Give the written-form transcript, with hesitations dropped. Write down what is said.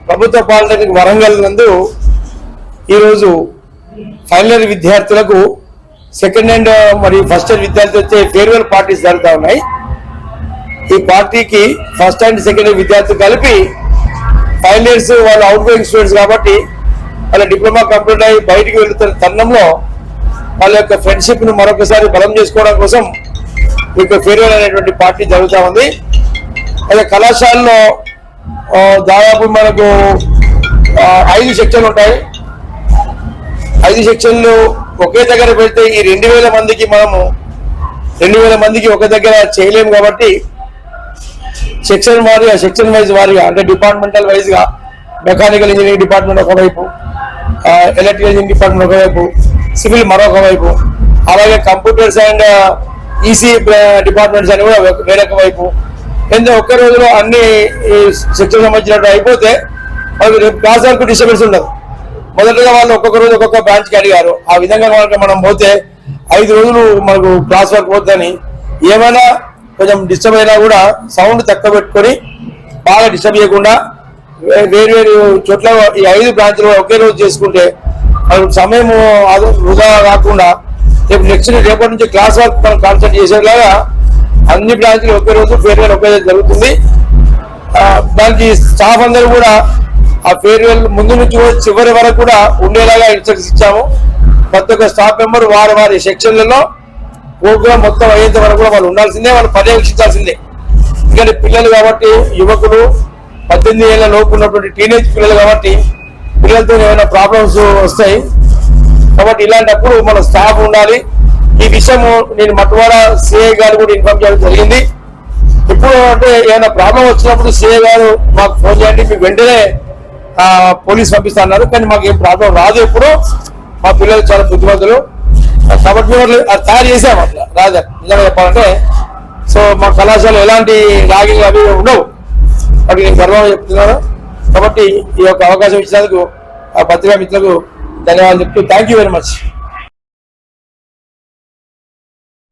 ప్రభుత్వ పాలిటెక్నిక్ వరంగల్ నందు ఈరోజు ఫైనల్ ఇయర్ విద్యార్థులకు సెకండ్ అండ్ మరియు ఫస్ట్ ఇయర్ విద్యార్థులు వచ్చే ఫేర్వెల్ పార్టీస్ జరుగుతూ ఉన్నాయి. ఈ పార్టీకి ఫస్ట్ అండ్ సెకండ్ ఇయర్ విద్యార్థులు కలిపి ఫైనల్ ఇయర్స్ వాళ్ళు అవుట్ గోయింగ్ స్టూడెంట్స్ కాబట్టి వాళ్ళ డిప్లొమా కంప్లీట్ అయ్యి బయటికి వెళ్తున్న తరుణంలో వాళ్ళ యొక్క ఫ్రెండ్షిప్ ను మరొకసారి బలం చేసుకోవడం కోసం మీకు ఫేర్వెల్ అనేటువంటి పార్టీ జరుగుతూ ఉంది. అదే కళాశాలలో దాదాపు మనకు 5 సెక్షన్లు ఉంటాయి. 5 సెక్షన్లు ఒకే దగ్గర పెడితే ఈ 2000 మందికి మనము 2000 మందికి ఒక దగ్గర చేయలేము కాబట్టి సెక్షన్ వారీగా సెక్షన్ వైజ్ వారీగా అంటే డిపార్ట్మెంటల్ వైజ్ గా మెకానికల్ ఇంజనీరింగ్ డిపార్ట్మెంట్ ఒకవైపు, ఎలక్ట్రికల్ ఇంజనీరింగ్ డిపార్ట్మెంట్ ఒకవైపు, సివిల్ మరొక వైపు, అలాగే కంప్యూటర్స్ అండ్ ఈసీ డిపార్ట్మెంట్స్ అని కూడా వేరొక వైపు. ఎందుకంటే ఒకే రోజులో అన్ని సెక్షన్ సంబంధించినట్టు అయిపోతే వాళ్ళకి రేపు క్లాస్ వర్క్ డిస్టర్బెన్స్ ఉండదు. మొదటగా వాళ్ళు ఒక్కొక్క రోజు ఒక్కొక్క బ్రాంచ్కి అడిగారు. ఆ విధంగా వాళ్ళకి మనం పోతే 5 రోజులు మనకు క్లాస్ వర్క్ పోతుందని ఏమైనా కొంచెం డిస్టర్బ్ అయినా కూడా సౌండ్ తక్కువ పెట్టుకొని బాగా డిస్టర్బ్ చేయకుండా వేరు చోట్ల ఈ 5 బ్రాంచ్లు ఒకే రోజు చేసుకుంటే వాళ్ళకి సమయం వృధా కాకుండా రేపటి నుంచి క్లాస్ వర్క్ మనం కాన్సన్ట్రేట్ చేసేలాగా అన్ని బ్రాంచ్లు ఒకే రోజు ఫేర్వెల్ ఒకే రోజు జరుగుతుంది. దానికి స్టాఫ్ అందరూ కూడా ఆ ఫేర్వెల్ ముందు నుంచి చివరి వరకు కూడా ఉండేలాగా ఇన్స్ట్రక్షన్స్ ఇచ్చాము. ప్రతి ఒక్క స్టాఫ్ మెంబర్ వారి సెక్షన్లలో ప్రోగ్రామ్ మొత్తం అయ్యేంత వరకు కూడా వాళ్ళు ఉండాల్సిందే, వాళ్ళు పర్యవేక్షించాల్సిందే. ఎందుకంటే పిల్లలు కాబట్టి, యువకులు 18 ఏళ్ల లోపు ఉన్నటువంటి టీనేజ్ పిల్లలు కాబట్టి పిల్లలతో ఏమైనా ప్రాబ్లమ్స్ వస్తాయి. కాబట్టి ఇలాంటప్పుడు మన స్టాఫ్ ఉండాలి. ఈ విషయం నేను మట్టువాడ సిఐ గారు కూడా ఇన్ఫార్మ్ చేయడం జరిగింది. ఇప్పుడు అంటే ఏమైనా ప్రాబ్లం వచ్చినప్పుడు సిఐ గారు మాకు ఫోన్ చేయండి, మీకు వెంటనే పోలీస్ పంపిస్తా అన్నారు. కానీ మాకు ఏం ప్రాబ్లం రాదు. ఎప్పుడు మా పిల్లలు చాలా బుద్ధిమంతులు కాబట్టి మేము తయారు చేసాము. అట్లా రాజా నిజంగా చెప్పాలంటే సో మా కళాశాలలో ఎలాంటి ర్యాగింగ్ అవి ఉండవు. వాటికి నేను గర్వంగా చెప్తున్నాను. కాబట్టి ఈ యొక్క అవకాశం ఇచ్చినందుకు ఆ పత్రికా మిత్రులకు ధన్యవాదాలు చెప్తూ థ్యాంక్ యూ వెరీ మచ్.